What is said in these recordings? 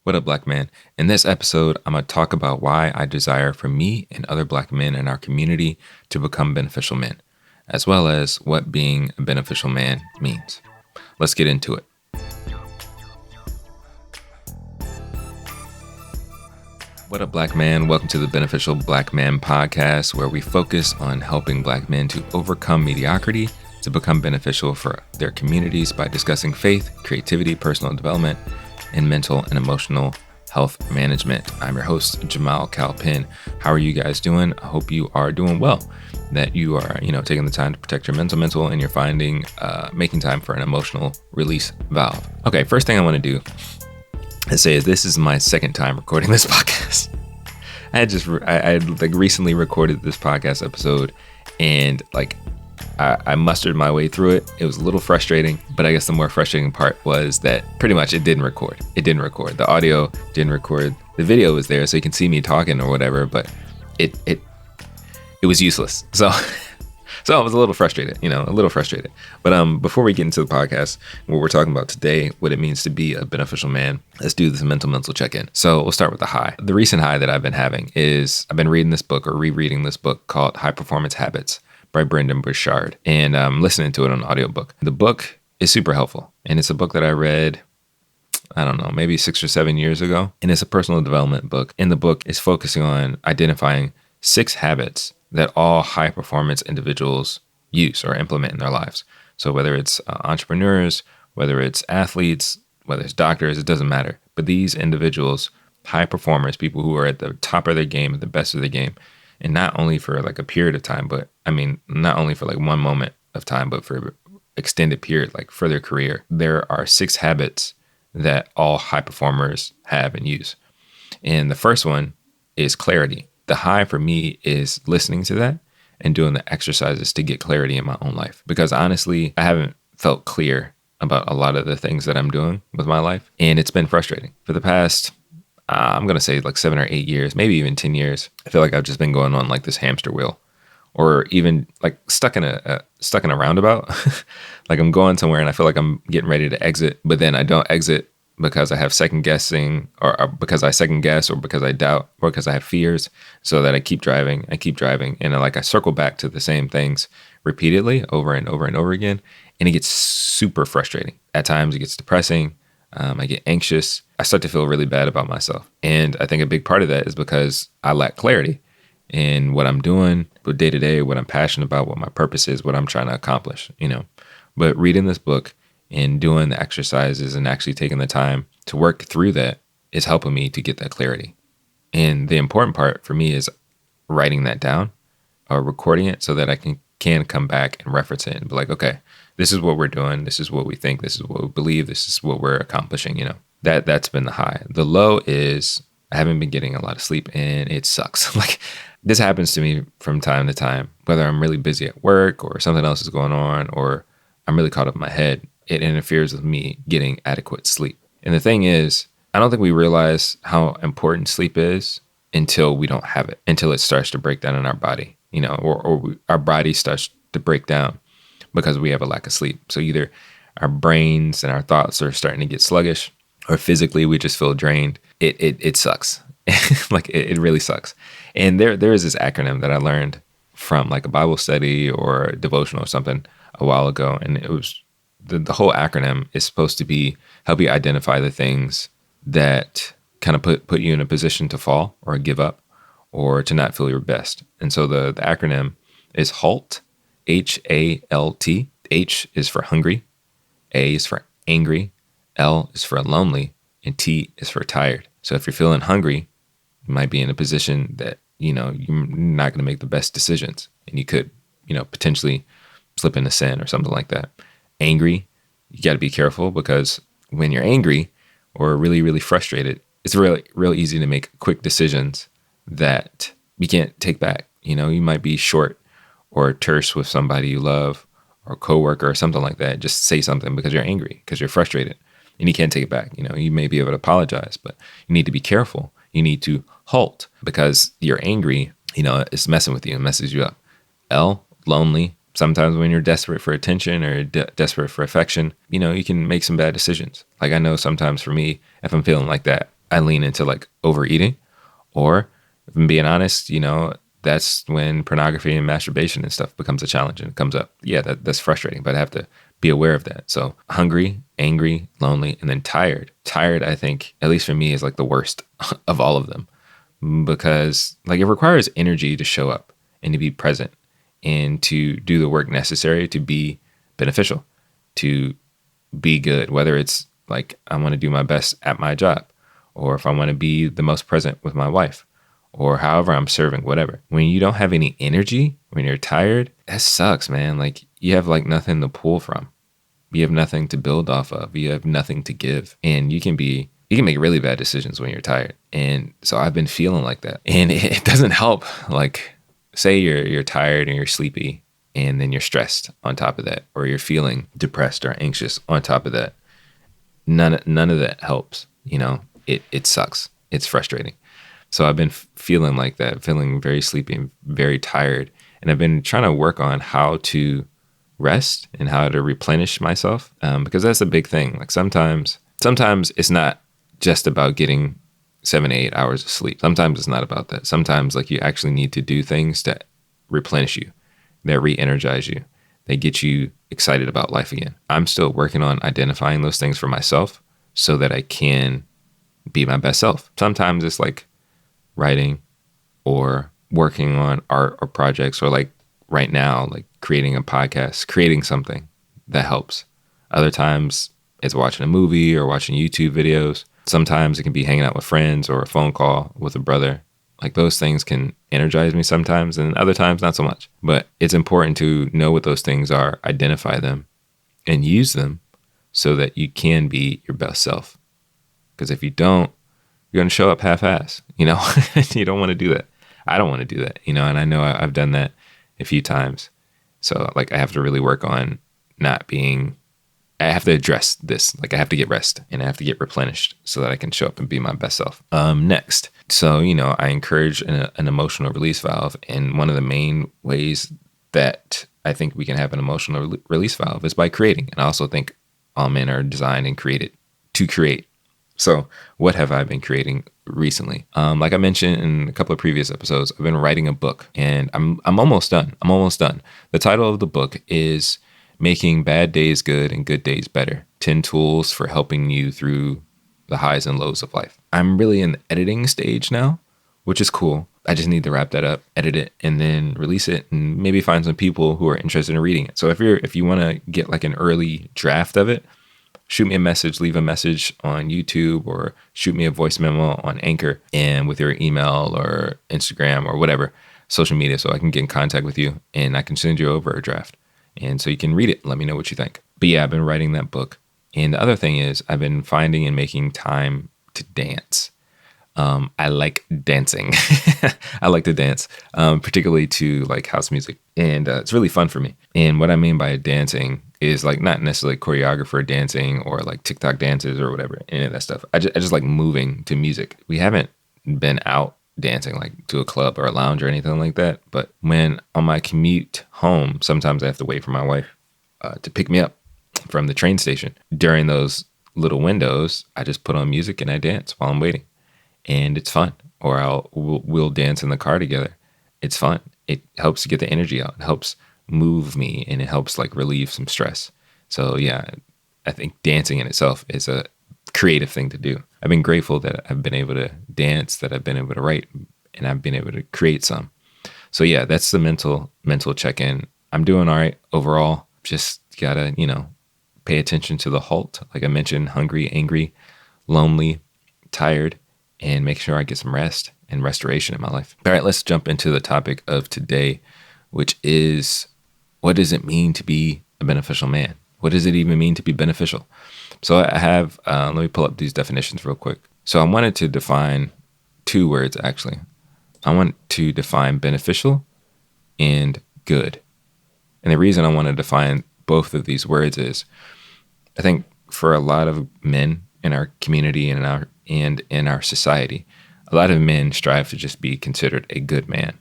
What up, Black man? In this episode, I'm going to talk about why I desire for me and other Black men in our community to become beneficial men, as well as what being a beneficial man means. Let's get into it. What up, Black man? Welcome to the Beneficial Black Man podcast, where we focus on helping Black men to overcome mediocrity to become beneficial for their communities by discussing faith, creativity, personal development, and mental and emotional health management. I'm your host, Jamal Calpin. How are you guys doing? I hope you are doing well, that you are, taking the time to protect your mental, and you're finding, making time for an emotional release valve. Okay, first thing I want to do is say this is my second time recording this podcast. I recently recorded this podcast episode, and I mustered my way through it. It was a little frustrating, but I guess the more frustrating part was that pretty much it didn't record. The audio didn't record. The video was there, so you can see me talking or whatever, but it was useless. So I was a little frustrated. But before we get into the podcast, what we're talking about today, what it means to be a beneficial man, let's do this mental check-in. So we'll start with the high. The recent high that I've been having is I've been reading this book or rereading this book called High Performance Habits by Brendan Burchard, and I'm listening to it on audiobook. The book is super helpful, and it's a book that I read, I don't know, maybe 6 or 7 years ago, and it's a personal development book. And the book is focusing on identifying 6 habits that all high performance individuals use or implement in their lives. So whether it's entrepreneurs, whether it's athletes, whether it's doctors, it doesn't matter. But these individuals, high performers, people who are at the top of their game, at the best of their game, and not only for a period of time, but not only for one moment of time, but for extended period, for their career. There are 6 habits that all high performers have and use. And the first one is clarity. The high for me is listening to that and doing the exercises to get clarity in my own life. Because honestly, I haven't felt clear about a lot of the things that I'm doing with my life. And it's been frustrating. For the past, I'm going to say 7 or 8 years, maybe even 10 years, I feel like I've just been going on this hamster wheel, or even stuck in a roundabout. I'm going somewhere and I feel like I'm getting ready to exit, but then I don't exit because I have second guessing, or because I second guess, or because I doubt, or because I have fears, so that I keep driving, and I circle back to the same things repeatedly over and over and over again. And it gets super frustrating. At times it gets depressing. I get anxious. I start to feel really bad about myself. And I think a big part of that is because I lack clarity in what I'm doing day to day, what I'm passionate about, what my purpose is, what I'm trying to accomplish, But reading this book and doing the exercises and actually taking the time to work through that is helping me to get that clarity. And the important part for me is writing that down or recording it so that I can come back and reference it and be okay, this is what we're doing. This is what we think. This is what we believe. This is what we're accomplishing. That's been the high. The low is I haven't been getting a lot of sleep, and it sucks. This happens to me from time to time, whether I'm really busy at work or something else is going on, or I'm really caught up in my head. It interferes with me getting adequate sleep. And the thing is, I don't think we realize how important sleep is until we don't have it, until it starts to break down in our body, our body starts to break down because we have a lack of sleep. So either our brains and our thoughts are starting to get sluggish, or physically we just feel drained. It sucks. It really sucks. And there is this acronym that I learned from a Bible study or a devotional or something a while ago. And it was the whole acronym is supposed to help you identify the things that kind of put you in a position to fall or give up or to not feel your best. And so the acronym is HALT, HALT. H is for hungry, A is for angry, L is for lonely, and T is for tired. So if you're feeling hungry, you might be in a position that, you're not going to make the best decisions, and you could, potentially slip into sin or something like that. Angry, you got to be careful, because when you're angry or really, really frustrated, it's really, real easy to make quick decisions that you can't take back. You might be short or terse with somebody you love or a coworker or something like that. Just say something because you're angry, because you're frustrated, and you can't take it back. You may be able to apologize, but you need to be careful. You need to halt because you're angry. It's messing with you and messes you up. L, lonely. Sometimes when you're desperate for attention or desperate for affection, you can make some bad decisions. I know sometimes for me, if I'm feeling like that, I lean into like overeating. Or if I'm being honest, that's when pornography and masturbation and stuff becomes a challenge and it comes up. Yeah, that's frustrating, but I have to be aware of that. So hungry, angry, lonely, and then tired. Tired, I think, at least for me, is like the worst of all of them because like it requires energy to show up and to be present and to do the work necessary to be beneficial, to be good, whether it's like I want to do my best at my job or if I want to be the most present with my wife or however I'm serving, whatever. When you don't have any energy, when you're tired, that sucks, man. Like you have like nothing to pull from. You have nothing to build off of. You have nothing to give. And you can make really bad decisions when you're tired. And so I've been feeling like that. And it doesn't help. Like say you're tired and you're sleepy and then you're stressed on top of that, or you're feeling depressed or anxious on top of that. None of that helps. It sucks. It's frustrating. So I've been feeling like that, feeling very sleepy and very tired. And I've been trying to work on how to rest and how to replenish myself because that's a big thing. Like sometimes it's not just about getting 7 to 8 hours of sleep. Sometimes it's not about that. Sometimes like you actually need to do things that replenish you, that re-energize you, that get you excited about life again. I'm still working on identifying those things for myself so that I can be my best self. Sometimes it's like writing or working on art or projects, or like right now, like creating a podcast, creating something that helps. Other times it's watching a movie or watching YouTube videos. Sometimes it can be hanging out with friends or a phone call with a brother. Like those things can energize me sometimes, and other times not so much. But it's important to know what those things are, identify them, and use them so that you can be your best self. Because if you don't, you're going to show up half-ass, You don't want to do that. I don't want to do that, and I know I've done that a few times. So like I have to really work on I have to address this. Like I have to get rest and I have to get replenished so that I can show up and be my best self. Next. So, I encourage an emotional release valve. And one of the main ways that I think we can have an emotional release valve is by creating. And I also think all men are designed and created to create. So what have I been creating recently? Like I mentioned in a couple of previous episodes, I've been writing a book and I'm almost done. The title of the book is Making Bad Days Good and Good Days Better. 10 Tools for Helping You Through the Highs and Lows of Life. I'm really in the editing stage now, which is cool. I just need to wrap that up, edit it, and then release it, and maybe find some people who are interested in reading it. So if you want to get like an early draft of it, shoot me a message, leave a message on YouTube, or shoot me a voice memo on Anchor and with your email or Instagram or whatever social media, so I can get in contact with you and I can send you over a draft. And so you can read it and let me know what you think. But yeah, I've been writing that book. And the other thing is I've been finding and making time to dance. I like dancing. I like to dance, particularly to like house music. And it's really fun for me. And what I mean by dancing is like not necessarily choreographer dancing or like TikTok dances or whatever, any of that stuff. I just like moving to music. We haven't been out dancing like to a club or a lounge or anything like that. But when on my commute home, sometimes I have to wait for my wife to pick me up from the train station. During those little windows, I just put on music and I dance while I'm waiting. And it's fun. Or we'll dance in the car together. It's fun. It helps to get the energy out. It helps move me and it helps like relieve some stress. So yeah, I think dancing in itself is a creative thing to do. I've been grateful that I've been able to dance, that I've been able to write, and I've been able to create some. So yeah, that's the mental check-in. I'm doing all right overall. Just gotta, pay attention to the halt. Like I mentioned, hungry, angry, lonely, tired, and make sure I get some rest and restoration in my life. All right, let's jump into the topic of today, which is, what does it mean to be a beneficial man? What does it even mean to be beneficial? So I have, let me pull up these definitions real quick. So I wanted to define 2 words, actually. I want to define beneficial and good. And the reason I want to define both of these words is, I think for a lot of men in our community and in our society, a lot of men strive to just be considered a good man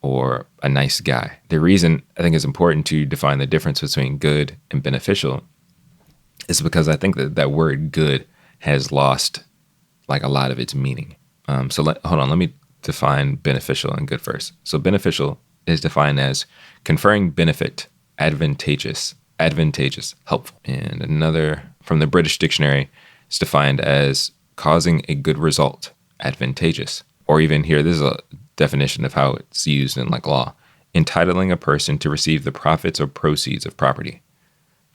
or a nice guy. The reason I think it's important to define the difference between good and beneficial is because I think that word good has lost like a lot of its meaning. Hold on, let me define beneficial and good first. So beneficial is defined as conferring benefit, advantageous, helpful. And another from the British dictionary is defined as causing a good result, advantageous. Or even here, this is a definition of how it's used in like law, entitling a person to receive the profits or proceeds of property,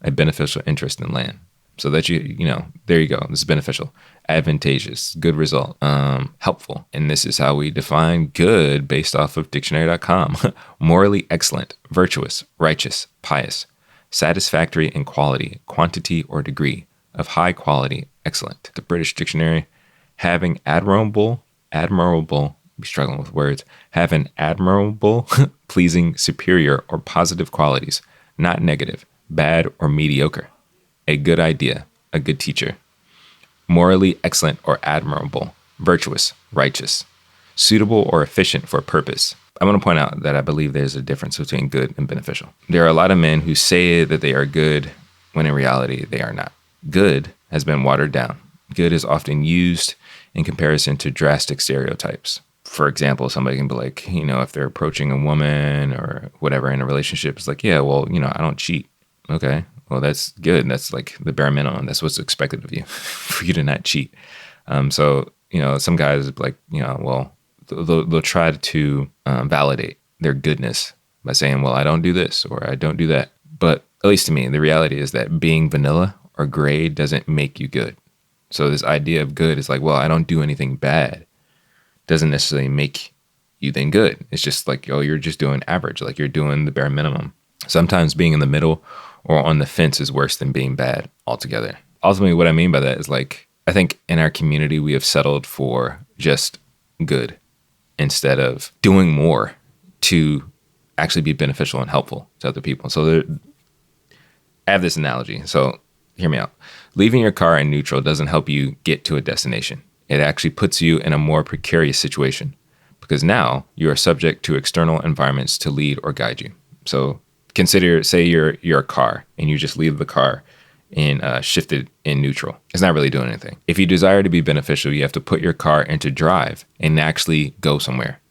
a beneficial interest in land. So that there you go. This is beneficial, advantageous, good result, helpful. And this is how we define good based off of dictionary.com. Morally excellent, virtuous, righteous, pious, satisfactory in quality, quantity, or degree, of high quality, excellent. The British dictionary, having admirable, be struggling with words, having admirable, pleasing, superior, or positive qualities, not negative, bad, or mediocre. A good idea, a good teacher. Morally excellent or admirable, virtuous, righteous, suitable or efficient for a purpose. I want to point out that I believe there's a difference between good and beneficial. There are a lot of men who say that they are good when in reality they are not. Good has been watered down. Good is often used in comparison to drastic stereotypes. For example, somebody can be like, if they're approaching a woman or whatever in a relationship, it's like, yeah, well, I don't cheat. Okay. Well, that's good. That's like the bare minimum. That's what's expected of you, for you to not cheat. So, some guys like, well, they'll try to validate their goodness by saying, well, I don't do this or I don't do that. But at least to me, the reality is that being vanilla or gray doesn't make you good. So this idea of good is like, well, I don't do anything bad. Doesn't necessarily make you then good. It's just like, oh, you're just doing average. Like you're doing the bare minimum. Sometimes being in the middle or on the fence is worse than being bad altogether. Ultimately, what I mean by that is like, I think in our community, we have settled for just good instead of doing more to actually be beneficial and helpful to other people. So I have this analogy. So hear me out. Leaving your car in neutral doesn't help you get to a destination. It actually puts you in a more precarious situation because now you are subject to external environments to lead or guide you. So consider, say you're a car and you just leave the car in shifted in neutral. It's not really doing anything. If you desire to be beneficial, you have to put your car into drive and actually go somewhere.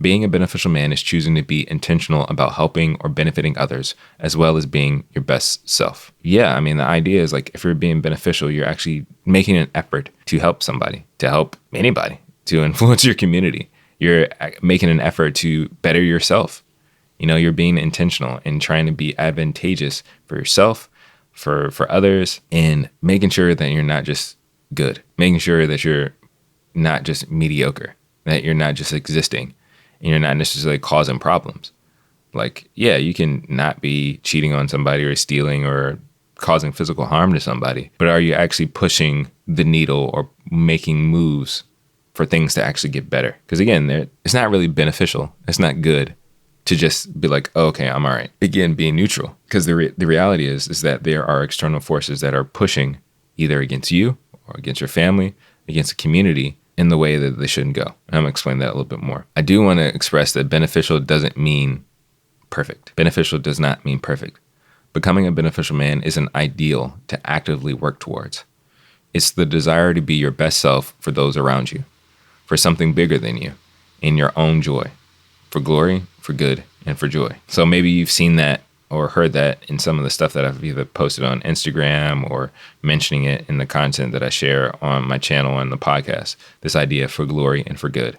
Being a beneficial man is choosing to be intentional about helping or benefiting others, as well as being your best self. Yeah, I mean, the idea is like if you're being beneficial, you're actually making an effort to help somebody, to help anybody, to influence your community. You're making an effort to better yourself. You're being intentional and trying to be advantageous for yourself, for others, and making sure that you're not just good, making sure that you're not just mediocre, that you're not just existing, and you're not necessarily causing problems. Like, yeah, you can not be cheating on somebody or stealing or causing physical harm to somebody, but are you actually pushing the needle or making moves for things to actually get better? Because again, it's not really beneficial. It's not good to just be like, oh, okay, I'm all right. Again, being neutral. Because the reality is that there are external forces that are pushing either against you or against your family, against the community in the way that they shouldn't go. And I'm going to explain that a little bit more. I do want to express that beneficial doesn't mean perfect. Beneficial does not mean perfect. Becoming a beneficial man is an ideal to actively work towards. It's the desire to be your best self for those around you, for something bigger than you, in your own joy, for glory, for good, and for joy. So maybe you've seen that or heard that in some of the stuff that I've either posted on Instagram or mentioning it in the content that I share on my channel and the podcast, this idea for glory and for good.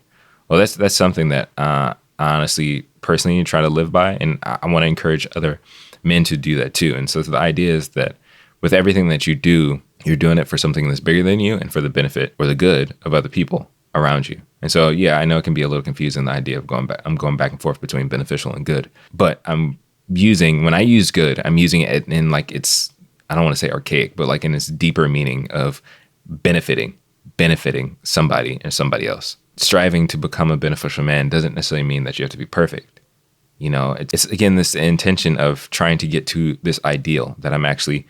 Well, that's something that I honestly, personally try to live by, and I want to encourage other men to do that too. And so the idea is that with everything that you do, you're doing it for something that's bigger than you and for the benefit or the good of other people around you. And so, yeah, I know it can be a little confusing, the idea of I'm going back and forth between beneficial and good, but when I use good, I'm using it in like I don't want to say archaic, but like in its deeper meaning of benefiting somebody and somebody else. Striving to become a beneficial man doesn't necessarily mean that you have to be perfect. It's again, this intention of trying to get to this ideal that I'm actually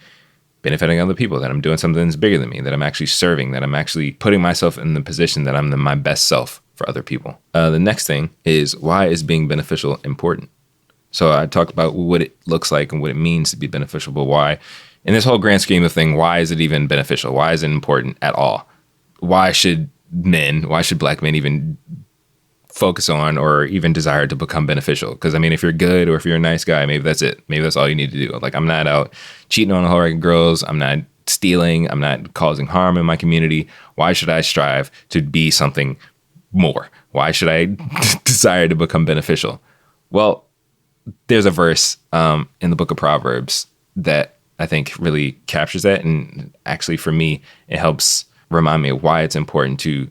benefiting other people, that I'm doing something that's bigger than me, that I'm actually serving, that I'm actually putting myself in the position that I'm my best self for other people. The next thing is, why is being beneficial important? So I talked about what it looks like and what it means to be beneficial, but why, in this whole grand scheme of thing, why is it even beneficial? Why is it important at all? Why should men, why should black men even focus on or even desire to become beneficial? Because I mean, if you're good or if you're a nice guy, maybe that's it. Maybe that's all you need to do. Like, I'm not out cheating on a whole lot of girls. I'm not stealing. I'm not causing harm in my community. Why should I strive to be something more? Why should I desire to become beneficial? Well, there's a verse in the book of Proverbs that I think really captures that. And actually, for me, it helps remind me of why it's important to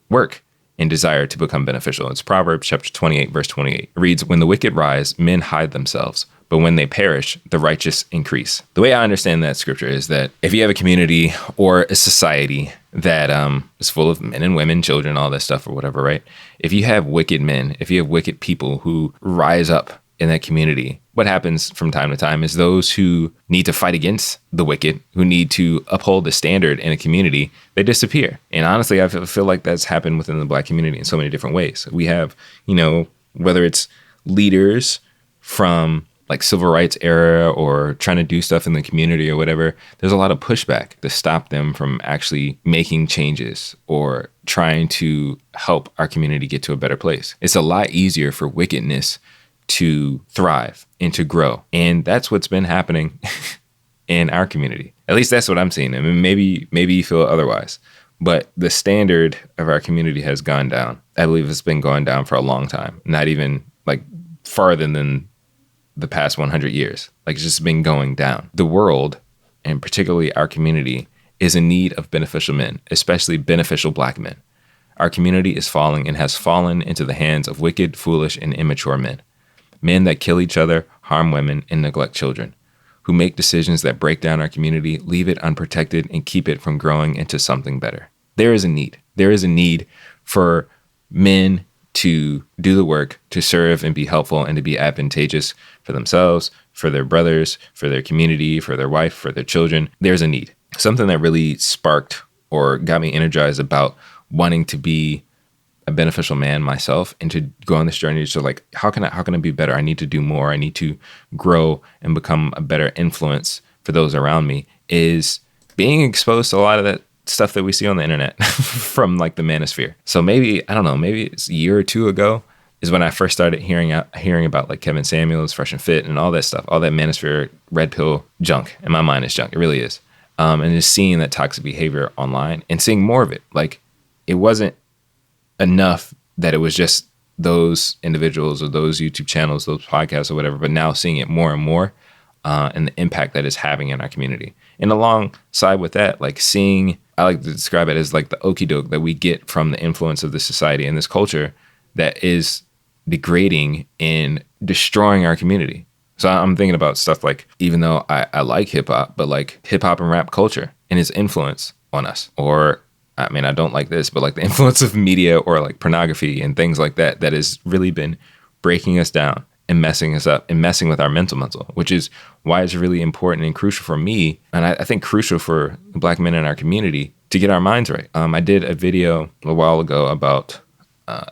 work and desire to become beneficial. It's Proverbs chapter 28, verse 28. It reads, "When the wicked rise, men hide themselves, but when they perish, the righteous increase." The way I understand that scripture is that if you have a community or a society that is full of men and women, children, all that stuff or whatever, right? If you have wicked men, if you have wicked people who rise up in that community, what happens from time to time is those who need to fight against the wicked, who need to uphold the standard in a community, they disappear. And honestly, I feel like that's happened within the black community in so many different ways. We have, whether it's leaders from like civil rights era or trying to do stuff in the community or whatever, there's a lot of pushback to stop them from actually making changes or trying to help our community get to a better place. It's a lot easier for wickedness to thrive and to grow. And that's what's been happening in our community. At least that's what I'm seeing. I mean, maybe you feel otherwise, but the standard of our community has gone down. I believe it's been going down for a long time, not even like farther than the past 100 years. Like, it's just been going down. The world, and particularly our community, is in need of beneficial men, especially beneficial black men. Our community is falling and has fallen into the hands of wicked, foolish, and immature men. Men that kill each other, harm women, and neglect children, who make decisions that break down our community, leave it unprotected, and keep it from growing into something better. There is a need. There is a need for men to do the work, to serve and be helpful and to be advantageous for themselves, for their brothers, for their community, for their wife, for their children. There's a need. Something that really sparked or got me energized about wanting to be a beneficial man myself and to go on this journey to like, how can I be better? I need to do more. I need to grow and become a better influence for those around me, is being exposed to a lot of that stuff that we see on the internet from like the manosphere. So maybe it's a year or two ago is when I first started hearing about like Kevin Samuels, Fresh and Fit, and all that stuff, all that manosphere red pill junk. In my mind, it's junk. It really is. And just seeing that toxic behavior online and seeing more of it. Like, it wasn't enough that it was just those individuals or those YouTube channels, those podcasts or whatever, but now seeing it more and more and the impact that it's having in our community. And alongside with that, like I like to describe it as like the Okie Doke that we get from the influence of this society and this culture that is degrading and destroying our community. So I'm thinking about stuff like, even though I like hip hop, but like hip hop and rap culture and its influence on us. Or, I mean, I don't like this, but like the influence of media or like pornography and things like that has really been breaking us down and messing us up and messing with our mental, which is why it's really important and crucial for me. And I think crucial for black men in our community to get our minds right. I did a video a while ago about,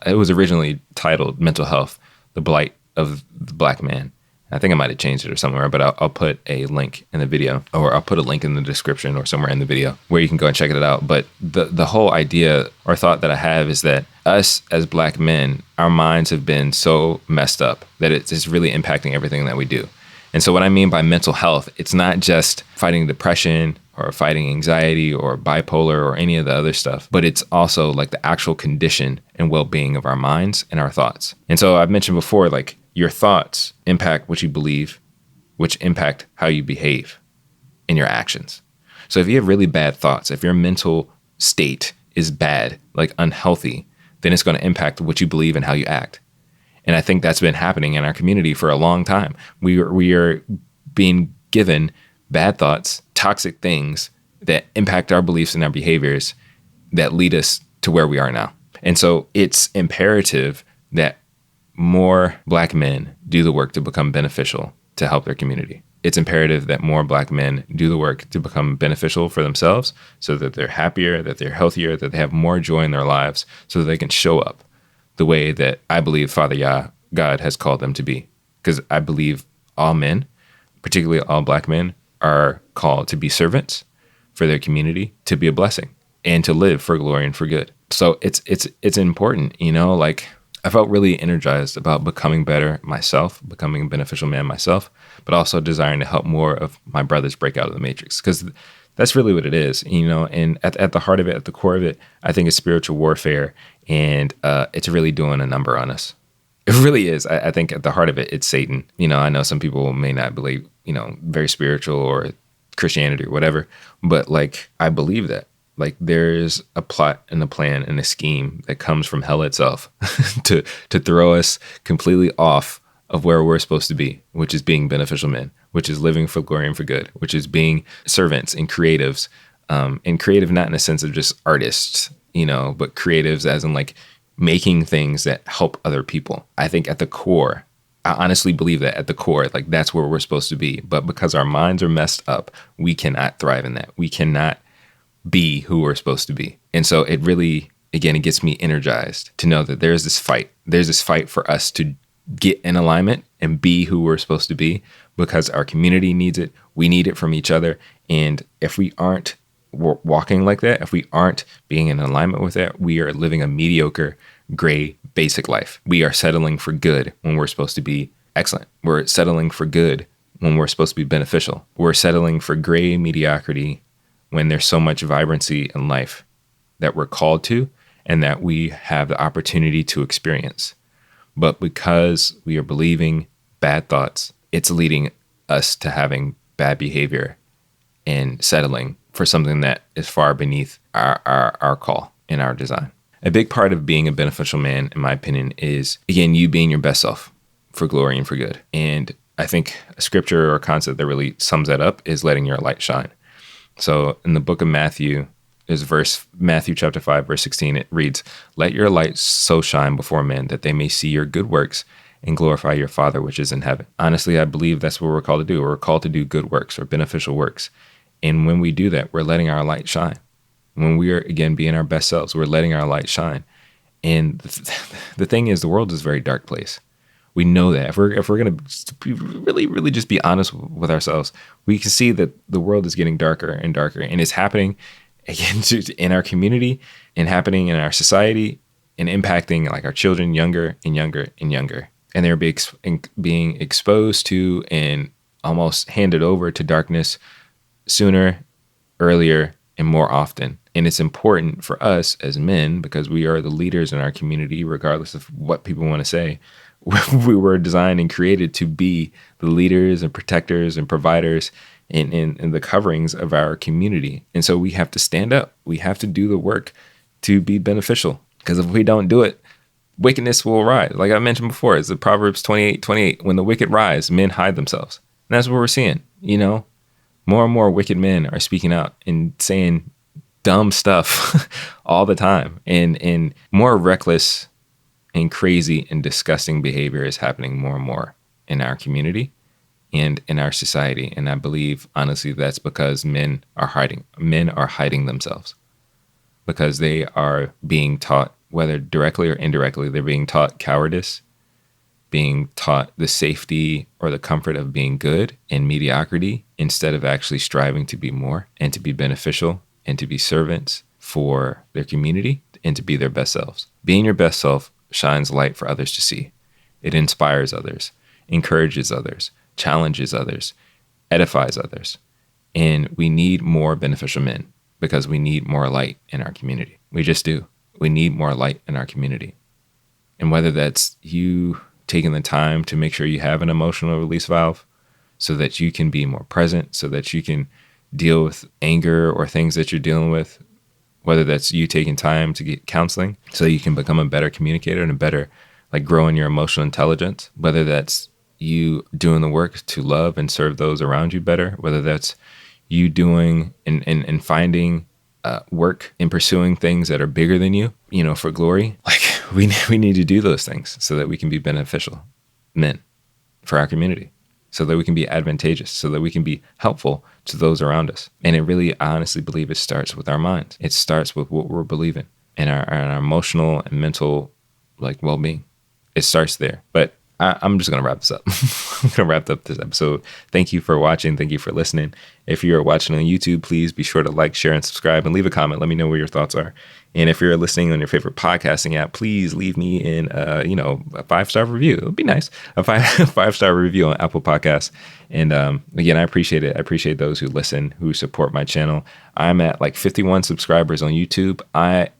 it was originally titled Mental Health, the Blight of the Black Man. I think I might have changed it or somewhere, but I'll put a link in the video, or I'll put a link in the description or somewhere in the video where you can go and check it out. But the whole idea or thought that I have is that us as black men, our minds have been so messed up that it's really impacting everything that we do. And so what I mean by mental health, it's not just fighting depression or fighting anxiety or bipolar or any of the other stuff, but it's also like the actual condition and well-being of our minds and our thoughts. And so I've mentioned before, like, your thoughts impact what you believe, which impact how you behave in your actions. So if you have really bad thoughts, if your mental state is bad, like unhealthy, then it's going to impact what you believe and how you act. And I think that's been happening in our community for a long time. We are being given bad thoughts, toxic things that impact our beliefs and our behaviors that lead us to where we are now. And so it's imperative that more black men do the work to become beneficial to help their community. It's imperative that more black men do the work to become beneficial for themselves so that they're happier, that they're healthier, that they have more joy in their lives so that they can show up the way that I believe Father Yah, God, has called them to be. Because I believe all men, particularly all black men, are called to be servants for their community, to be a blessing. and to live for glory and for good. So it's important, like I felt really energized about becoming better myself, becoming a beneficial man myself, but also desiring to help more of my brothers break out of the matrix, because that's really what it is, and at the heart of it, at the core of it, I think it's spiritual warfare, and it's really doing a number on us. It really is. I think at the heart of it, it's Satan. I know some people may not believe, very spiritual or Christianity or whatever, but like, I believe that. Like, there's a plot and a plan and a scheme that comes from hell itself to throw us completely off of where we're supposed to be, which is being beneficial men, which is living for glory and for good, which is being servants and creatives, and creative not in a sense of just artists, but creatives as in like making things that help other people. I think at the core, I honestly believe that at the core, like that's where we're supposed to be. But because our minds are messed up, we cannot thrive in that. We cannot be who we're supposed to be. And so it really, again, it gets me energized to know that there's this fight. There's this fight for us to get in alignment and be who we're supposed to be, because our community needs it. We need it from each other. And if we aren't walking like that, if we aren't being in alignment with that, we are living a mediocre, gray, basic life. We are settling for good when we're supposed to be excellent. We're settling for good when we're supposed to be beneficial. We're settling for gray mediocrity when there's so much vibrancy in life that we're called to and that we have the opportunity to experience. But because we are believing bad thoughts, it's leading us to having bad behavior and settling for something that is far beneath our call and our design. A big part of being a beneficial man, in my opinion, is, again, you being your best self for glory and for good. And I think a scripture or a concept that really sums that up is letting your light shine. So in the book of Matthew, there's Matthew chapter 5, verse 16, it reads, "Let your light so shine before men that they may see your good works and glorify your Father which is in heaven." Honestly, I believe that's what we're called to do. We're called to do good works or beneficial works. And when we do that, we're letting our light shine. When we are, again, being our best selves, we're letting our light shine. And the thing is, the world is a very dark place. We know that. If we're going to really, really just be honest with ourselves, we can see that the world is getting darker and darker, and it's happening again in our community and happening in our society and impacting like our children younger and younger and younger. And they're being exposed to and almost handed over to darkness sooner, earlier, and more often. And it's important for us as men, because we are the leaders in our community, regardless of what people want to say. We were designed and created to be the leaders and protectors and providers in the coverings of our community. And so we have to stand up. We have to do the work to be beneficial, because if we don't do it, wickedness will rise. Like I mentioned before, it's the Proverbs 28:28. When the wicked rise, men hide themselves. And that's what we're seeing. More and more wicked men are speaking out and saying dumb stuff all the time. And more reckless and crazy and disgusting behavior is happening more and more in our community and in our society. And I believe, honestly, that's because men are hiding themselves, because they are being taught, whether directly or indirectly, they're being taught cowardice, being taught the safety or the comfort of being good and mediocrity, instead of actually striving to be more and to be beneficial and to be servants for their community and to be their best selves. Being your best self shines light for others to see. It inspires others, encourages others, challenges others, edifies others. And we need more beneficial men, because we need more light in our community. We just do. We need more light in our community. And whether that's you taking the time to make sure you have an emotional release valve so that you can be more present, so that you can deal with anger or things that you're dealing with, whether that's you taking time to get counseling so you can become a better communicator and a better, like, grow in your emotional intelligence, whether that's you doing the work to love and serve those around you better, whether that's you doing and finding work and pursuing things that are bigger than you, for glory. Like, we need to do those things so that we can be beneficial men for our community, so that we can be advantageous, so that we can be helpful to those around us. And it really, I honestly believe it starts with our minds. It starts with what we're believing and our emotional and mental, like, well-being. It starts there. But I'm just going to wrap this up. I'm going to wrap up this episode. Thank you for watching. Thank you for listening. If you're watching on YouTube, please be sure to like, share, and subscribe, and leave a comment. Let me know what your thoughts are. And if you're listening on your favorite podcasting app, please leave me in a 5-star review. It would be nice. A five-star review on Apple Podcasts. And again, I appreciate it. I appreciate those who listen, who support my channel. I'm at like 51 subscribers on YouTube.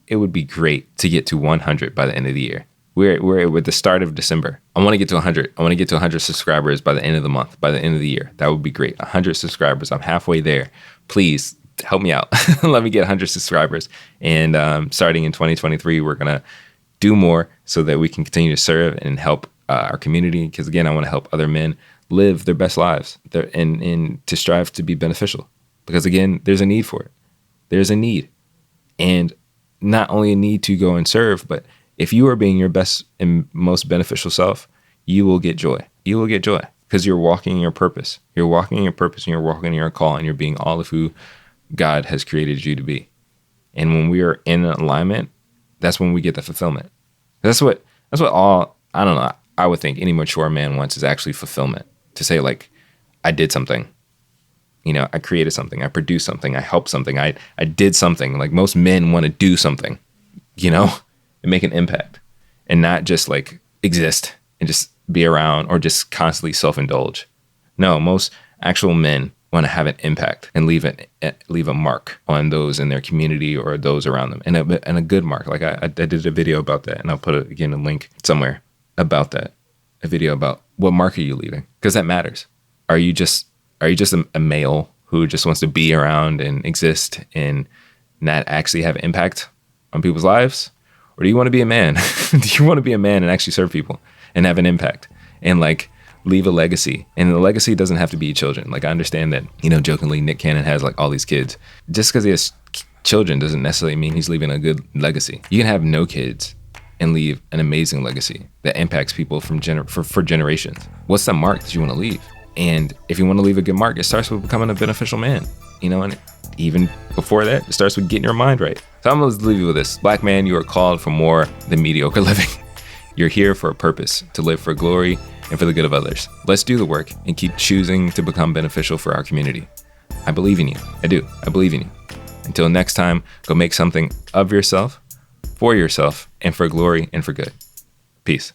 It would be great to get to 100 by the end of the year. We're at the start of December. I want to get to 100. I want to get to 100 subscribers by the end of the month, by the end of the year. That would be great. 100 subscribers. I'm halfway there. Please help me out. Let me get 100 subscribers. And starting in 2023, we're going to do more so that we can continue to serve and help our community. Because again, I want to help other men live their best lives and to strive to be beneficial. Because again, there's a need for it. There's a need. And not only a need to go and serve, but if you are being your best and most beneficial self, you will get joy. You will get joy because you're walking in your purpose. You're walking in your purpose and you're walking in your call and you're being all of who God has created you to be. And when we are in alignment, that's when we get the fulfillment. That's what I would think any mature man wants is actually fulfillment. To say like, I did something. I created something. I produced something. I helped something. I did something. Like most men want to do something, and make an impact and not just like exist and just be around or just constantly self-indulge. No, most actual men want to have an impact and leave a mark on those in their community or those around them, and a good mark. Like I did a video about that, and I'll put a link somewhere about that, a video about what mark are you leaving, because that matters. Are you just a male who just wants to be around and exist and not actually have impact on people's lives? Or do you want to be a man? Do you want to be a man and actually serve people and have an impact and like leave a legacy? And the legacy doesn't have to be children. Like I understand that, jokingly, Nick Cannon has like all these kids. Just because he has children doesn't necessarily mean he's leaving a good legacy. You can have no kids and leave an amazing legacy that impacts people for generations. What's the mark that you want to leave? And if you want to leave a good mark, it starts with becoming a beneficial man, and even before that, it starts with getting your mind right. So I'm going to leave you with this. Black man, you are called for more than mediocre living. You're here for a purpose, to live for glory and for the good of others. Let's do the work and keep choosing to become beneficial for our community. I believe in you. I do. I believe in you. Until next time, go make something of yourself, for yourself, and for glory and for good. Peace.